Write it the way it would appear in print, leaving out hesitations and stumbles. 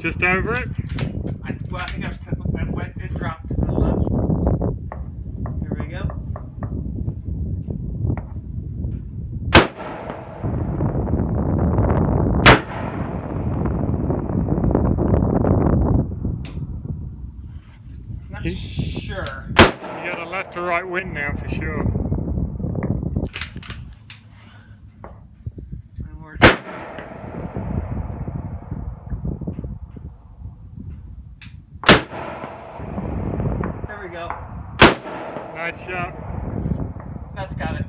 Just over it? Well, I think I went and dropped to the left. Here we go. Not sure. You got a left to right wind now for sure. There we go. Nice shot. That's got it.